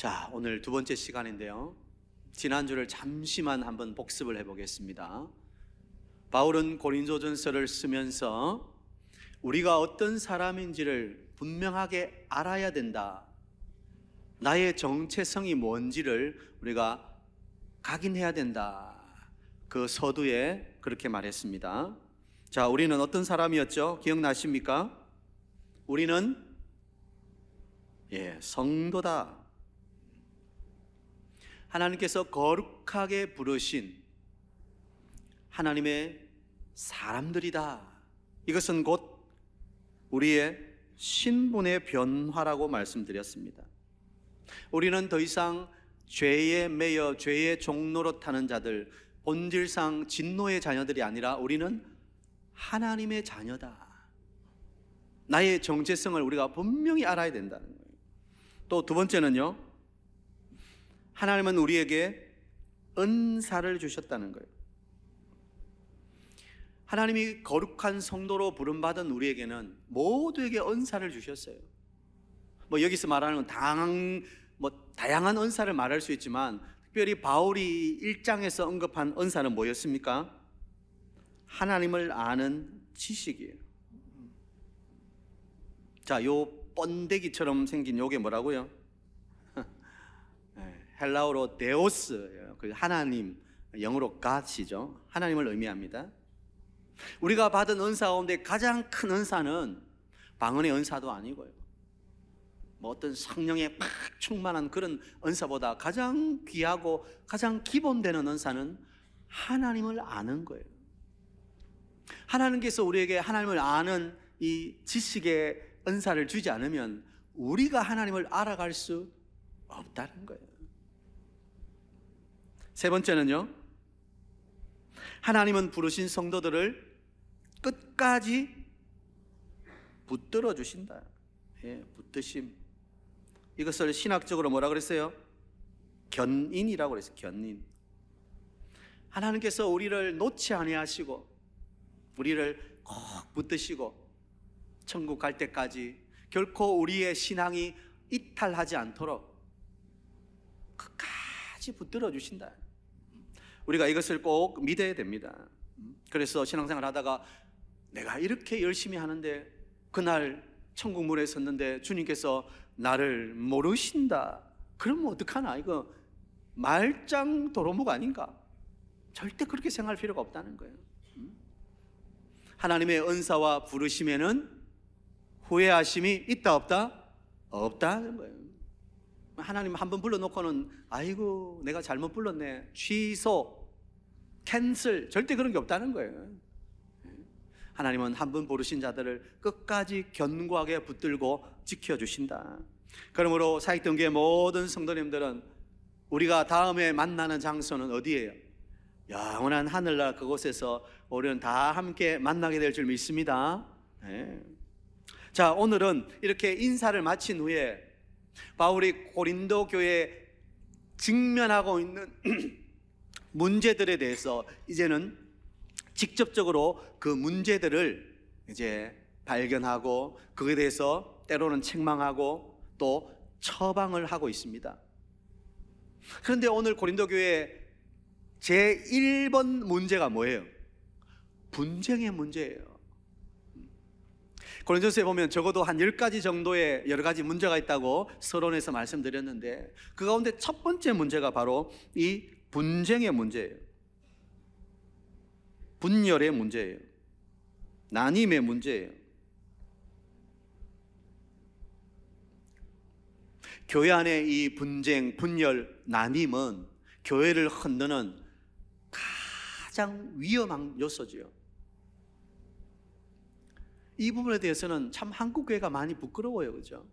자, 오늘 두 번째 시간인데요. 지난주를 잠시만 한번 복습을 해보겠습니다. 바울은 고린도전서를 쓰면서 우리가 어떤 사람인지를 분명하게 알아야 된다. 나의 정체성이 뭔지를 우리가 각인해야 된다. 그 서두에 그렇게 말했습니다. 자, 우리는 어떤 사람이었죠? 기억나십니까? 우리는 성도다. 하나님께서 거룩하게 부르신 하나님의 사람들이다. 이것은 곧 우리의 신분의 변화라고 말씀드렸습니다. 우리는 더 이상 죄에 매여 죄의 종로로 타는 자들, 본질상 진노의 자녀들이 아니라 우리는 하나님의 자녀다. 나의 정체성을 우리가 분명히 알아야 된다는 거예요. 또 두 번째는요, 하나님은 우리에게 은사를 주셨다는 거예요. 하나님이 거룩한 성도로 부름받은 우리에게는 모두에게 은사를 주셨어요. 여기서 말하는 건 다양한 은사를 말할 수 있지만, 특별히 바울이 1장에서 언급한 은사는 뭐였습니까? 하나님을 아는 지식이에요. 자, 요 번데기처럼 생긴 요게 뭐라고요? 헬라어로 데오스, 하나님, 영어로 God이죠. 하나님을 의미합니다. 우리가 받은 은사 가운데 가장 큰 은사는 방언의 은사도 아니고요, 어떤 성령에 막 충만한 그런 은사보다 가장 귀하고 가장 기본되는 은사는 하나님을 아는 거예요. 하나님께서 우리에게 하나님을 아는 이 지식의 은사를 주지 않으면 우리가 하나님을 알아갈 수 없다는 거예요. 세 번째는요, 하나님은 부르신 성도들을 끝까지 붙들어 주신다. 붙드심. 이것을 신학적으로 뭐라 그랬어요? 견인이라고 그랬어요. 견인. 하나님께서 우리를 놓지 아니하시고 우리를 꼭 붙드시고 천국 갈 때까지 결코 우리의 신앙이 이탈하지 않도록 끝까지 붙들어 주신다. 우리가 이것을 꼭 믿어야 됩니다. 그래서 신앙생활 하다가 내가 이렇게 열심히 하는데 그날 천국문에 섰는데 주님께서 나를 모르신다. 그러면 어떡하나? 이거 말짱 도루묵 아닌가? 절대 그렇게 생각할 필요가 없다는 거예요. 하나님의 은사와 부르심에는 후회하심이 있다 없다? 없다는 거예요. 하나님 한 번 불러놓고는 아이고 내가 잘못 불렀네, 취소, 캔슬, 절대 그런 게 없다는 거예요. 하나님은 한 번 부르신 자들을 끝까지 견고하게 붙들고 지켜주신다. 그러므로 사익동교의 모든 성도님들은 우리가 다음에 만나는 장소는 어디예요? 영원한 하늘나라 그곳에서 우리는 다 함께 만나게 될 줄 믿습니다. 자, 오늘은 이렇게 인사를 마친 후에 바울이 고린도 교회에 직면하고 있는 문제들에 대해서 이제는 직접적으로 그 문제들을 이제 발견하고 그에 대해서 때로는 책망하고 또 처방을 하고 있습니다. 그런데 오늘 고린도 교회 제1번 문제가 뭐예요? 분쟁의 문제예요. 고린도서에 보면 적어도 한 10가지 정도의 여러 가지 문제가 있다고 서론에서 말씀드렸는데 그 가운데 첫 번째 문제가 바로 이 분쟁의 문제예요. 분열의 문제예요. 나님의 문제예요. 교회 안에 이 분쟁, 분열, 나님은 교회를 흔드는 가장 위험한 요소지요. 이 부분에 대해서는 참 한국 교회가 많이 부끄러워요. 그죠?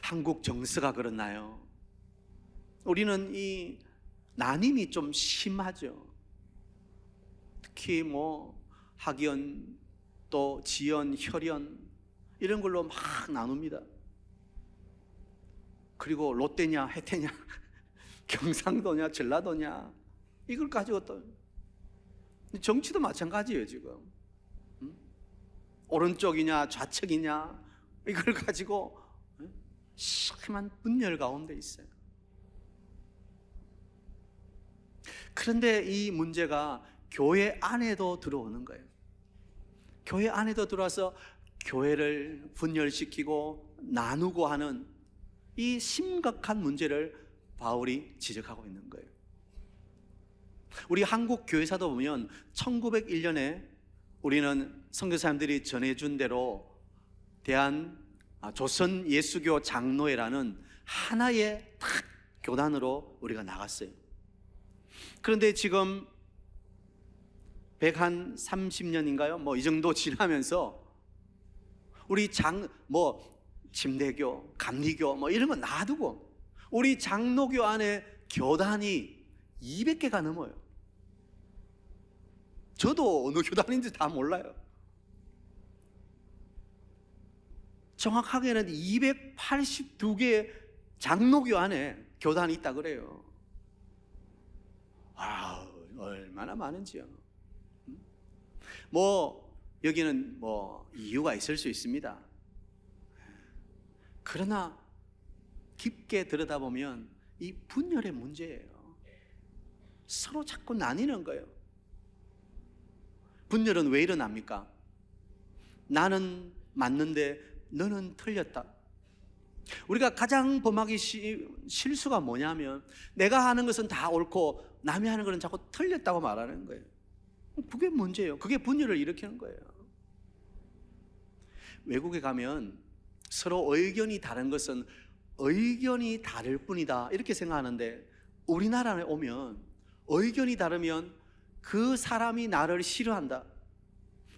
한국 정서가 그렇나요? 우리는 이 나님이 좀 심하죠. 특히 학연, 또 지연, 혈연 이런 걸로 막 나눕니다. 그리고 롯데냐 해태냐 경상도냐 전라도냐 이걸 가지고 또 정치도 마찬가지예요. 지금 오른쪽이냐 좌측이냐 이걸 가지고 심한 분열 가운데 있어요. 그런데 이 문제가 교회 안에도 들어오는 거예요. 교회 안에도 들어와서 교회를 분열시키고 나누고 하는 이 심각한 문제를 바울이 지적하고 있는 거예요. 우리 한국 교회사도 보면 1901년에 우리는 선교사님들이 전해준 대로 조선 예수교 장로회라는 하나의 딱 교단으로 우리가 나갔어요. 그런데 지금 130년인가요? 이 정도 지나면서 우리 침례교, 감리교 이런 거 놔두고 우리 장로교 안에 교단이 200개가 넘어요. 저도 어느 교단인지 다 몰라요. 정확하게는 282개의 장로교 안에 교단이 있다 그래요. 얼마나 많은지요. 여기는 이유가 있을 수 있습니다. 그러나 깊게 들여다보면 이 분열의 문제예요. 서로 자꾸 나뉘는 거예요. 분열은 왜 일어납니까? 나는 맞는데 너는 틀렸다. 우리가 가장 범하기 실수가 뭐냐면 내가 하는 것은 다 옳고 남이 하는 것은 자꾸 틀렸다고 말하는 거예요. 그게 문제예요. 그게 분열을 일으키는 거예요. 외국에 가면 서로 의견이 다른 것은 의견이 다를 뿐이다 이렇게 생각하는데, 우리나라에 오면 의견이 다르면 그 사람이 나를 싫어한다,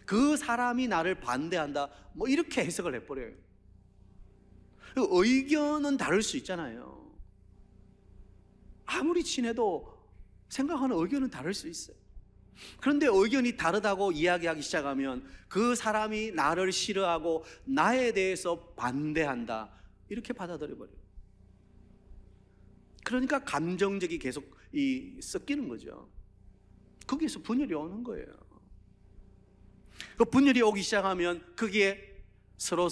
그 사람이 나를 반대한다, 이렇게 해석을 해버려요. 의견은 다를 수 있잖아요. 아무리 친해도 생각하는 의견은 다를 수 있어요. 그런데 의견이 다르다고 이야기하기 시작하면 그 사람이 나를 싫어하고 나에 대해서 반대한다 이렇게 받아들여 버려요. 그러니까 감정적이 계속 섞이는 거죠. 거기에서 분열이 오는 거예요. 그 분열이 오기 시작하면 거기에 서로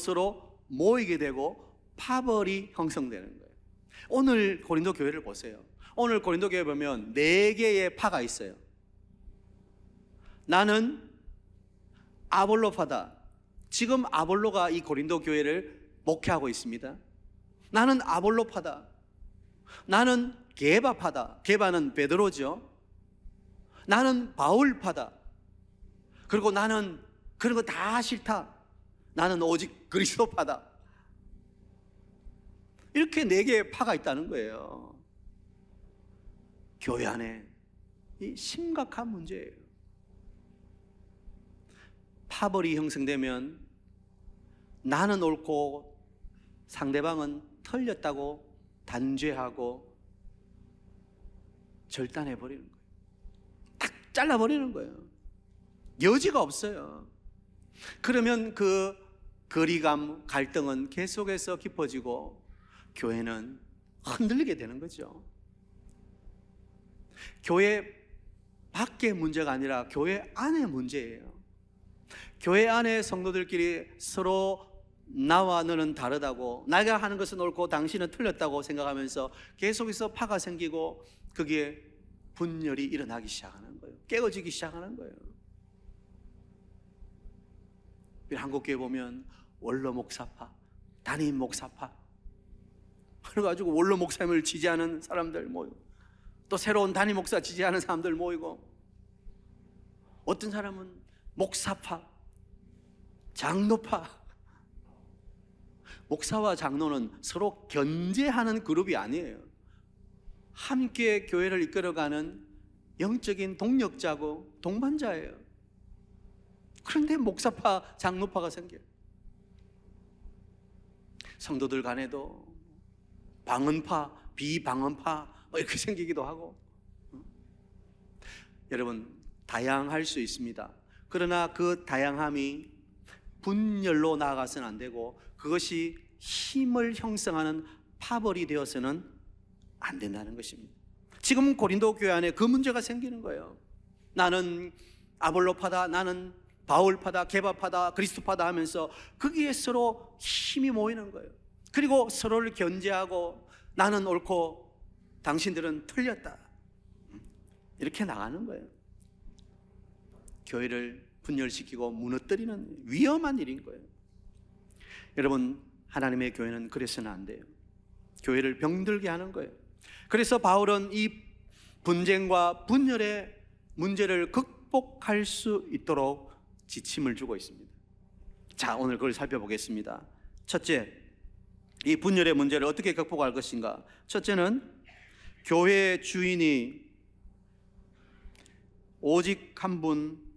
모이게 되고 파벌이 형성되는 거예요. 오늘 고린도 교회를 보세요. 오늘 고린도 교회 보면 4개의 파가 있어요. 나는 아볼로파다. 지금 아볼로가 이 고린도 교회를 목회하고 있습니다. 나는 아볼로파다. 나는 게바파다. 게바는 베드로죠. 나는 바울파다. 그리고 나는 그런 거 다 싫다. 나는 오직 그리스도파다. 이렇게 4개의 파가 있다는 거예요. 교회 안에 이 심각한 문제예요. 파벌이 형성되면 나는 옳고 상대방은 틀렸다고 단죄하고 절단해버리는 거예요. 딱 잘라버리는 거예요. 여지가 없어요. 그러면 그 거리감, 갈등은 계속해서 깊어지고 교회는 흔들리게 되는 거죠. 교회 밖의 문제가 아니라 교회 안의 문제예요. 교회 안에 성도들끼리 서로 나와 너는 다르다고, 내가 하는 것은 옳고 당신은 틀렸다고 생각하면서 계속해서 파가 생기고 거기에 분열이 일어나기 시작하는 거예요. 깨어지기 시작하는 거예요. 한국교회 보면 원로 목사파, 담임 목사파, 그래가지고 원로 목사님을 지지하는 사람들 모이고, 또 새로운 담임 목사 지지하는 사람들 모이고, 어떤 사람은 목사파, 장로파. 목사와 장로는 서로 견제하는 그룹이 아니에요. 함께 교회를 이끌어가는 영적인 동력자고 동반자예요. 그런데 목사파, 장로파가 생겨요. 성도들 간에도 방언파, 비방언파 이렇게 생기기도 하고. 여러분, 다양할 수 있습니다. 그러나 그 다양함이 분열로 나아가서는 안 되고 그것이 힘을 형성하는 파벌이 되어서는 안 된다는 것입니다. 지금 고린도 교회 안에 그 문제가 생기는 거예요. 나는 아볼로파다, 나는 바울파다, 게바파다, 그리스도파다 하면서 거기에 서로 힘이 모이는 거예요. 그리고 서로를 견제하고 나는 옳고 당신들은 틀렸다, 이렇게 나가는 거예요. 교회를 분열시키고 무너뜨리는 위험한 일인 거예요. 여러분, 하나님의 교회는 그래서는 안 돼요. 교회를 병들게 하는 거예요. 그래서 바울은 이 분쟁과 분열의 문제를 극복할 수 있도록 지침을 주고 있습니다. 자, 오늘 그걸 살펴보겠습니다. 첫째, 이 분열의 문제를 어떻게 극복할 것인가? 첫째는 교회의 주인이 오직 한 분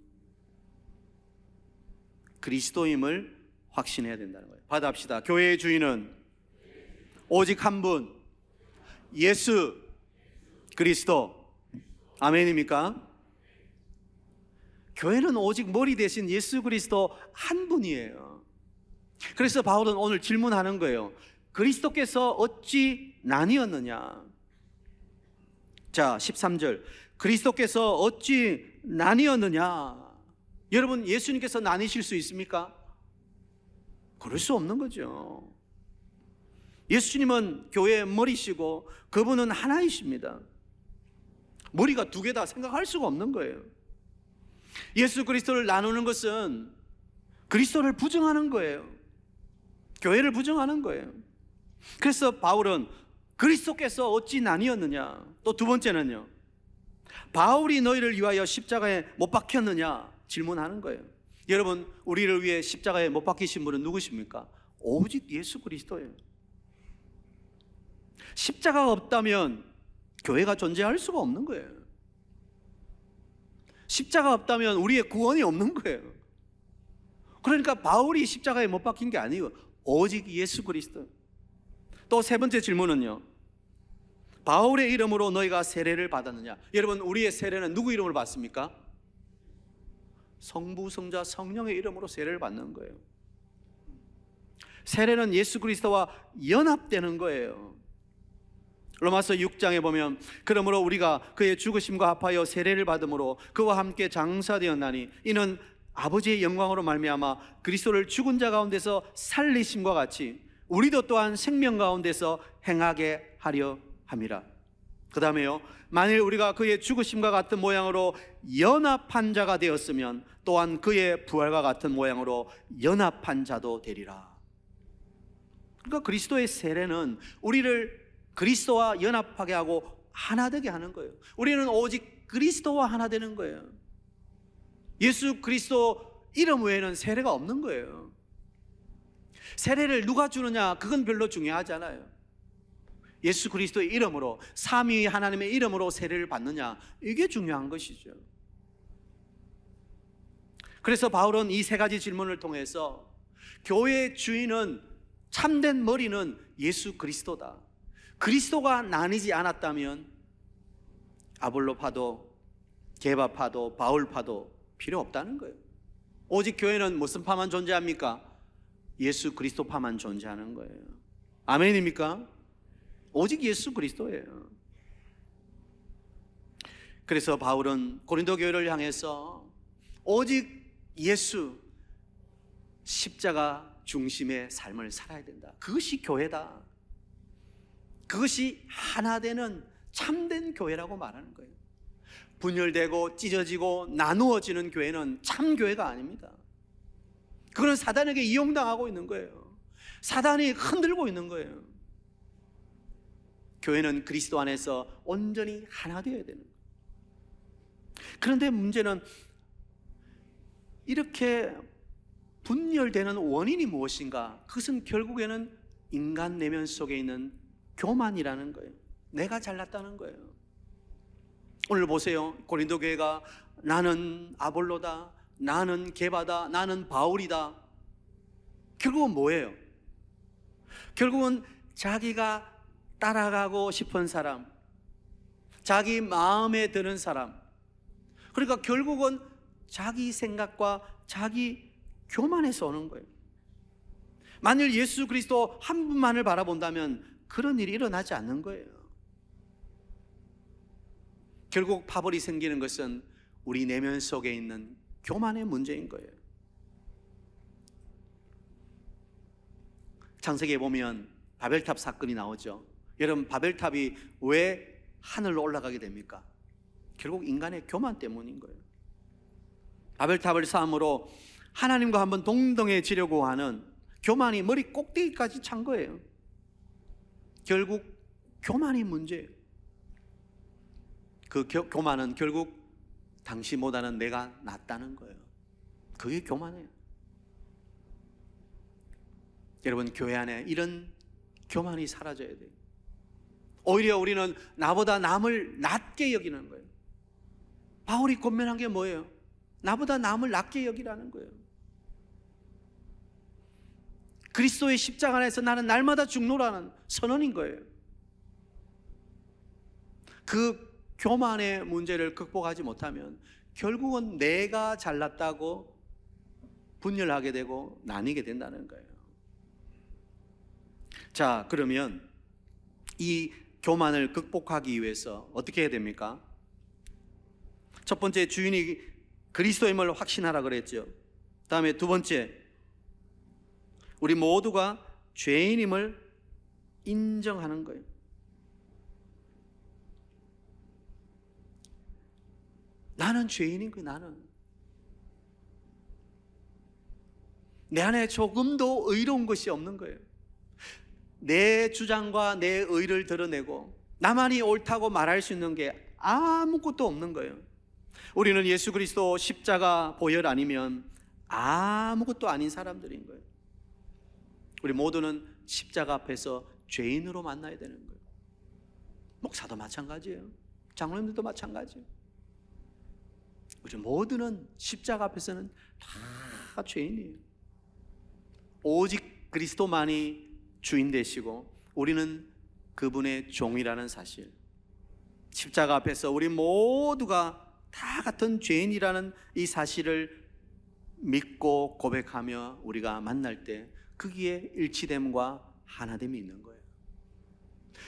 그리스도임을 확신해야 된다는 거예요. 받아합시다. 교회의 주인은 오직 한 분, 예수 그리스도. 아멘입니까? 교회는 오직 머리 대신 예수 그리스도 한 분이에요. 그래서 바울은 오늘 질문하는 거예요. 그리스도께서 어찌 나뉘었느냐? 자, 13절. 그리스도께서 어찌 나뉘었느냐? 여러분, 예수님께서 나뉘실 수 있습니까? 그럴 수 없는 거죠. 예수님은 교회의 머리시고 그분은 하나이십니다. 머리가 두 개다 생각할 수가 없는 거예요. 예수 그리스도를 나누는 것은 그리스도를 부정하는 거예요. 교회를 부정하는 거예요. 그래서 바울은 그리스도께서 어찌 나뉘었느냐? 또 두 번째는요, 바울이 너희를 위하여 십자가에 못 박혔느냐? 질문하는 거예요. 여러분, 우리를 위해 십자가에 못 박히신 분은 누구십니까? 오직 예수 그리스도예요. 십자가가 없다면 교회가 존재할 수가 없는 거예요. 십자가 없다면 우리의 구원이 없는 거예요. 그러니까 바울이 십자가에 못 박힌 게 아니고 오직 예수 그리스도. 또 세 번째 질문은요, 바울의 이름으로 너희가 세례를 받았느냐? 여러분, 우리의 세례는 누구 이름으로 받습니까? 성부, 성자, 성령의 이름으로 세례를 받는 거예요. 세례는 예수 그리스도와 연합되는 거예요. 로마서 6장에 보면 그러므로 우리가 그의 죽으심과 합하여 세례를 받음으로 그와 함께 장사되었나니 이는 아버지의 영광으로 말미암아 그리스도를 죽은 자 가운데서 살리심과 같이 우리도 또한 생명 가운데서 행하게 하려 함이라. 그 다음에요, 만일 우리가 그의 죽으심과 같은 모양으로 연합한 자가 되었으면 또한 그의 부활과 같은 모양으로 연합한 자도 되리라. 그러니까 그리스도의 세례는 우리를 그리스도와 연합하게 하고 하나 되게 하는 거예요. 우리는 오직 그리스도와 하나 되는 거예요. 예수 그리스도 이름 외에는 세례가 없는 거예요. 세례를 누가 주느냐, 그건 별로 중요하지 않아요. 예수 그리스도의 이름으로, 삼위 하나님의 이름으로 세례를 받느냐, 이게 중요한 것이죠. 그래서 바울은 이 세 가지 질문을 통해서 교회의 주인은, 참된 머리는 예수 그리스도다. 그리스도가 나뉘지 않았다면 아볼로파도, 게바파도, 바울파도 필요 없다는 거예요. 오직 교회는 무슨 파만 존재합니까? 예수 그리스도파만 존재하는 거예요. 아멘입니까? 오직 예수 그리스도예요. 그래서 바울은 고린도 교회를 향해서 오직 예수, 십자가 중심의 삶을 살아야 된다. 그것이 교회다. 그것이 하나 되는 참된 교회라고 말하는 거예요. 분열되고 찢어지고 나누어지는 교회는 참 교회가 아닙니다. 그거는 사단에게 이용당하고 있는 거예요. 사단이 흔들고 있는 거예요. 교회는 그리스도 안에서 온전히 하나 되어야 되는 거예요. 그런데 문제는 이렇게 분열되는 원인이 무엇인가? 그것은 결국에는 인간 내면 속에 있는 교만이라는 거예요. 내가 잘났다는 거예요. 오늘 보세요. 고린도 교회가 나는 아볼로다, 나는 게바다, 나는 바울이다. 결국은 뭐예요? 결국은 자기가 따라가고 싶은 사람, 자기 마음에 드는 사람, 그러니까 결국은 자기 생각과 자기 교만에서 오는 거예요. 만일 예수 그리스도 한 분만을 바라본다면 그런 일이 일어나지 않는 거예요. 결국 파벌이 생기는 것은 우리 내면 속에 있는 교만의 문제인 거예요. 창세기에 보면 바벨탑 사건이 나오죠. 여러분, 바벨탑이 왜 하늘로 올라가게 됩니까? 결국 인간의 교만 때문인 거예요. 바벨탑을 쌓음으로 하나님과 한번 동등해지려고 하는 교만이 머리 꼭대기까지 찬 거예요. 결국 교만이 문제예요. 그 교만은 결국 당신보다는 내가 낫다는 거예요. 그게 교만이에요. 여러분, 교회 안에 이런 교만이 사라져야 돼요. 오히려 우리는 나보다 남을 낮게 여기는 거예요. 바울이 권면한 게 뭐예요? 나보다 남을 낮게 여기라는 거예요. 그리스도의 십자가 안에서 나는 날마다 죽노라는 선언인 거예요. 그 교만의 문제를 극복하지 못하면 결국은 내가 잘났다고 분열하게 되고 나뉘게 된다는 거예요. 자, 그러면 이 교만을 극복하기 위해서 어떻게 해야 됩니까? 첫 번째, 주인이 그리스도임을 확신하라 그랬죠. 다음에 두 번째, 우리 모두가 죄인임을 인정하는 거예요. 나는 죄인인 거예요. 나는 내 안에 조금도 의로운 것이 없는 거예요. 내 주장과 내 의를 드러내고 나만이 옳다고 말할 수 있는 게 아무것도 없는 거예요. 우리는 예수 그리스도 십자가 보혈 아니면 아무것도 아닌 사람들인 거예요. 우리 모두는 십자가 앞에서 죄인으로 만나야 되는 거예요. 목사도 마찬가지예요. 장로님들도 마찬가지예요. 우리 모두는 십자가 앞에서는 다 죄인이에요. 오직 그리스도만이 주인 되시고 우리는 그분의 종이라는 사실, 십자가 앞에서 우리 모두가 다 같은 죄인이라는 이 사실을 믿고 고백하며 우리가 만날 때 거기에 일치됨과 하나됨이 있는 거예요.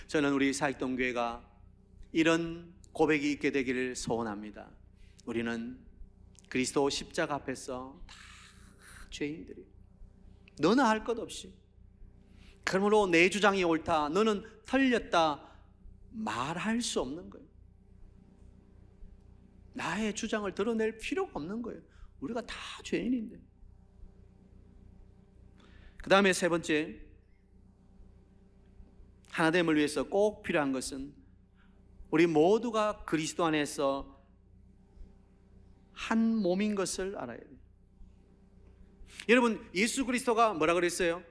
저는 우리 사익동교회가 이런 고백이 있게 되기를 소원합니다. 우리는 그리스도 십자가 앞에서 다 죄인들이, 너나 할 것 없이, 그러므로 내 주장이 옳다, 너는 틀렸다 말할 수 없는 거예요. 나의 주장을 드러낼 필요가 없는 거예요. 우리가 다 죄인인데. 그 다음에 세 번째, 하나됨을 위해서 꼭 필요한 것은 우리 모두가 그리스도 안에서 한 몸인 것을 알아야 돼요. 여러분, 예수 그리스도가 뭐라 그랬어요?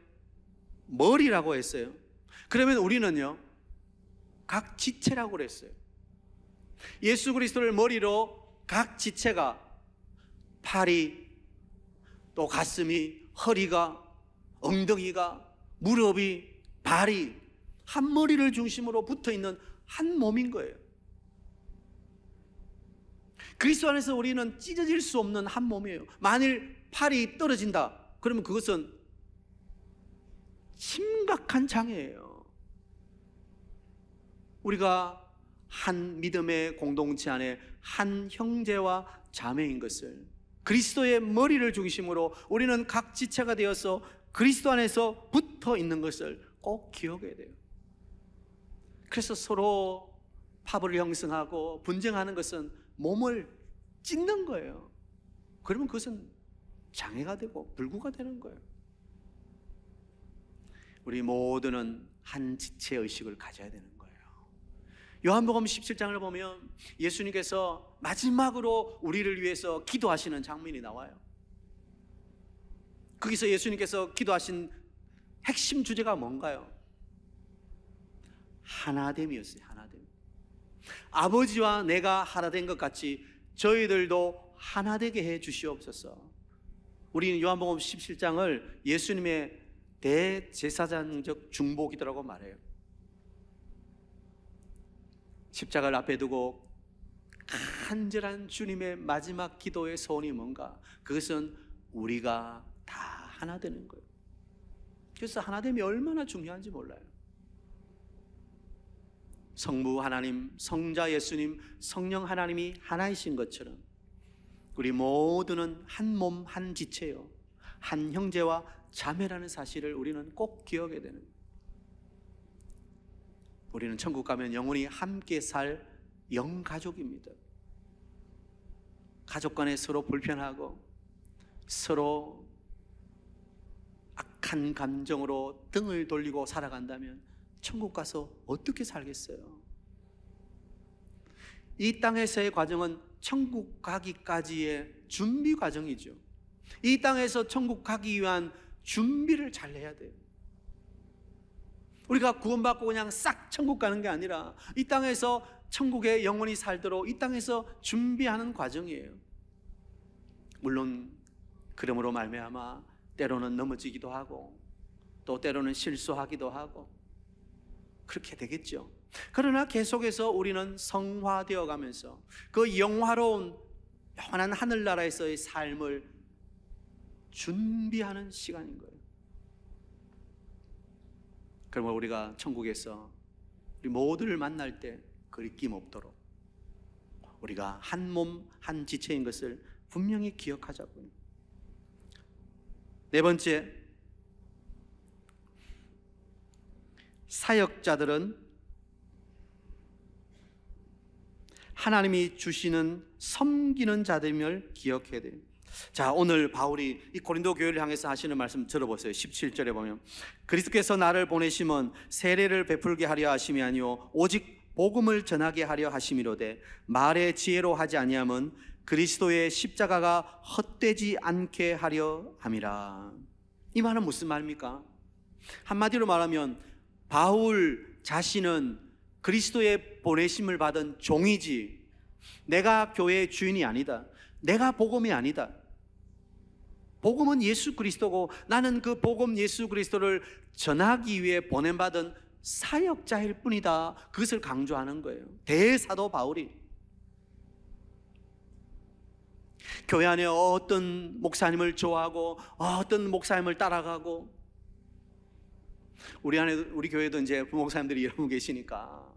머리라고 했어요. 그러면 우리는요, 각 지체라고 그랬어요. 예수 그리스도를 머리로 각 지체가, 팔이, 또 가슴이, 허리가, 엉덩이가, 무릎이, 발이 한 머리를 중심으로 붙어있는 한 몸인 거예요. 그리스도 안에서 우리는 찢어질 수 없는 한 몸이에요. 만일 팔이 떨어진다 그러면 그것은 심각한 장애예요. 우리가 한 믿음의 공동체 안에 한 형제와 자매인 것을, 그리스도의 머리를 중심으로 우리는 각 지체가 되어서 그리스도 안에서 붙어 있는 것을 꼭 기억해야 돼요. 그래서 서로 파벌을 형성하고 분쟁하는 것은 몸을 찢는 거예요. 그러면 그것은 장애가 되고 불구가 되는 거예요. 우리 모두는 한 지체의식을 가져야 되는 거예요. 요한복음 17장을 보면 예수님께서 마지막으로 우리를 위해서 기도하시는 장면이 나와요. 거기서 예수님께서 기도하신 핵심 주제가 뭔가요? 하나됨이었어요. 하나됨. 아버지와 내가 하나 된 것 같이 저희들도 하나 되게 해 주시옵소서. 우리는 요한복음 17장을 예수님의 대제사장적 중보기도라고 말해요. 십자가를 앞에 두고 간절한 주님의 마지막 기도의 소원이 뭔가? 그것은 우리가 다 하나 되는 거예요. 그래서 하나됨이 얼마나 중요한지 몰라요. 성부 하나님, 성자 예수님, 성령 하나님이 하나이신 것처럼 우리 모두는 한 몸, 한 지체요, 한 형제와 자매라는 사실을 우리는 꼭 기억해야 되는 거예요. 우리는 천국 가면 영원히 함께 살 영가족입니다. 가족 간에 서로 불편하고 서로 악한 감정으로 등을 돌리고 살아간다면 천국 가서 어떻게 살겠어요? 이 땅에서의 과정은 천국 가기까지의 준비 과정이죠. 이 땅에서 천국 가기 위한 준비를 잘 해야 돼요. 우리가 구원받고 그냥 싹 천국 가는 게 아니라 이 땅에서 천국에 영원히 살도록 이 땅에서 준비하는 과정이에요. 물론 그러므로 말미암아 때로는 넘어지기도 하고 또 때로는 실수하기도 하고 그렇게 되겠죠. 그러나 계속해서 우리는 성화되어 가면서 그 영화로운 영원한 하늘나라에서의 삶을 준비하는 시간인 거예요. 그러면 우리가 천국에서 우리 모두를 만날 때 그리낌 없도록 우리가 한 몸 한 지체인 것을 분명히 기억하자고요. 네 번째, 사역자들은 하나님이 주시는 섬기는 자들임을 기억해야 돼요. 자, 오늘 바울이 이 고린도 교회를 향해서 하시는 말씀 들어보세요. 17절에 보면 그리스도께서 나를 보내심은 세례를 베풀게 하려 하심이 아니요 오직 복음을 전하게 하려 하심이로되 말의 지혜로 하지 아니함은 그리스도의 십자가가 헛되지 않게 하려 함이라. 이 말은 무슨 말입니까? 한마디로 말하면 바울 자신은 그리스도의 보내심을 받은 종이지 내가 교회의 주인이 아니다. 내가 복음이 아니다. 복음은 예수 그리스도고 나는 그 복음 예수 그리스도를 전하기 위해 보냄받은 사역자일 뿐이다. 그것을 강조하는 거예요. 대사도 바울이 교회 안에 어떤 목사님을 좋아하고 어떤 목사님을 따라가고 우리 교회도 이제 부목사님들이 여러 분 계시니까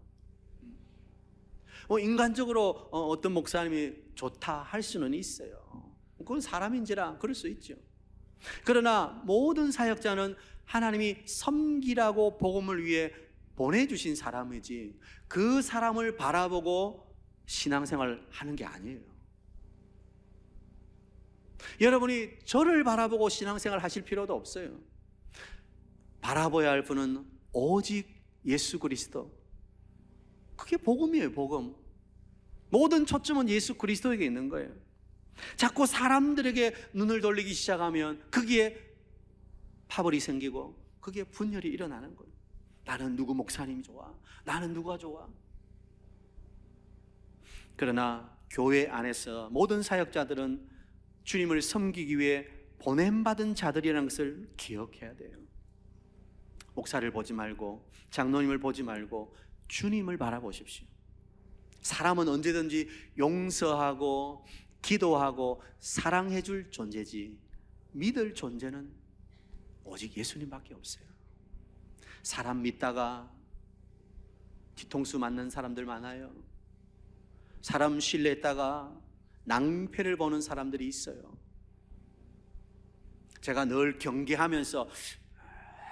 인간적으로 어떤 목사님이 좋다 할 수는 있어요. 그건 사람인지라 그럴 수 있죠. 그러나 모든 사역자는 하나님이 섬기라고 복음을 위해 보내주신 사람이지 그 사람을 바라보고 신앙생활을 하는 게 아니에요. 여러분이 저를 바라보고 신앙생활 하실 필요도 없어요. 바라봐야 할 분은 오직 예수 그리스도. 그게 복음이에요. 복음. 모든 초점은 예수 그리스도에게 있는 거예요. 자꾸 사람들에게 눈을 돌리기 시작하면 거기에 파벌이 생기고 거기에 분열이 일어나는 거예요. 나는 누구 목사님이 좋아? 나는 누가 좋아? 그러나 교회 안에서 모든 사역자들은 주님을 섬기기 위해 보냄받은 자들이라는 것을 기억해야 돼요. 목사를 보지 말고 장로님을 보지 말고 주님을 바라보십시오. 사람은 언제든지 용서하고 기도하고 사랑해 줄 존재지 믿을 존재는 오직 예수님밖에 없어요. 사람 믿다가 뒤통수 맞는 사람들 많아요. 사람 신뢰했다가 낭패를 보는 사람들이 있어요. 제가 늘 경계하면서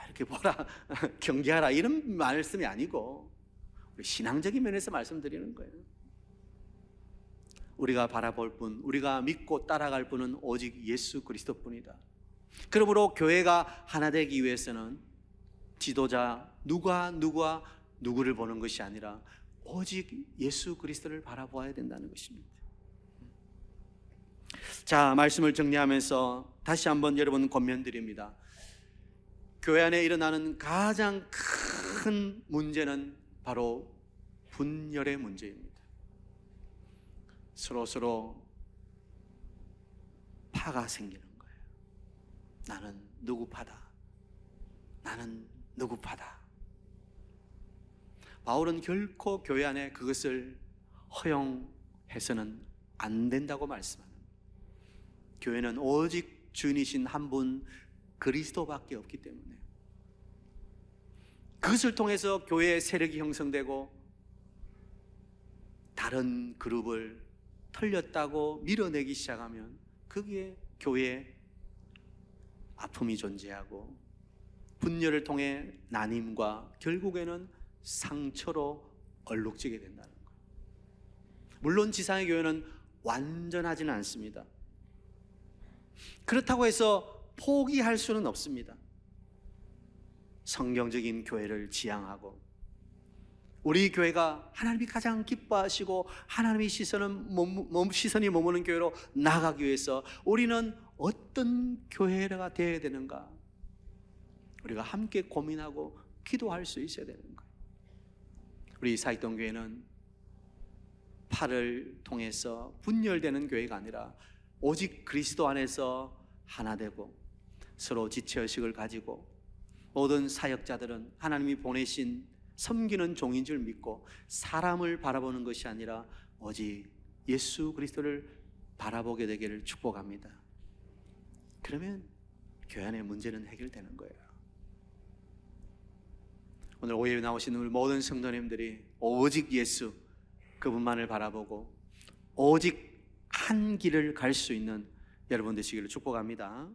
이렇게 보라 경계하라 이런 말씀이 아니고 우리 신앙적인 면에서 말씀드리는 거예요. 우리가 바라볼 분, 우리가 믿고 따라갈 분은 오직 예수 그리스도뿐이다. 그러므로 교회가 하나 되기 위해서는 지도자 누구를 보는 것이 아니라 오직 예수 그리스도를 바라보아야 된다는 것입니다. 자, 말씀을 정리하면서 다시 한번 여러분 권면드립니다. 교회 안에 일어나는 가장 큰 문제는 바로 분열의 문제입니다. 서로 파가 생기는 거예요. 나는 누구 파다. 나는 누구 파다. 바울은 결코 교회 안에 그것을 허용해서는 안 된다고 말씀합니다. 교회는 오직 주인이신 한 분 그리스도밖에 없기 때문에 그것을 통해서 교회의 세력이 형성되고 다른 그룹을 털렸다고 밀어내기 시작하면 거기에 교회에 아픔이 존재하고 분열을 통해 나님과 결국에는 상처로 얼룩지게 된다는 거예요. 물론 지상의 교회는 완전하지는 않습니다. 그렇다고 해서 포기할 수는 없습니다. 성경적인 교회를 지향하고 우리 교회가 하나님이 가장 기뻐하시고 하나님의 시선이 머무는 교회로 나아가기 위해서 우리는 어떤 교회가 되어야 되는가? 우리가 함께 고민하고 기도할 수 있어야 되는 거예요. 우리 사익동교회는 팔을 통해서 분열되는 교회가 아니라 오직 그리스도 안에서 하나 되고 서로 지체의식을 가지고 모든 사역자들은 하나님이 보내신 섬기는 종인 줄 믿고 사람을 바라보는 것이 아니라 오직 예수 그리스도를 바라보게 되기를 축복합니다. 그러면 교회 안의 문제는 해결되는 거예요. 오늘 오후에 나오신 우리 모든 성도님들이 오직 예수 그분만을 바라보고 오직 한 길을 갈 수 있는 여러분 되시기를 축복합니다.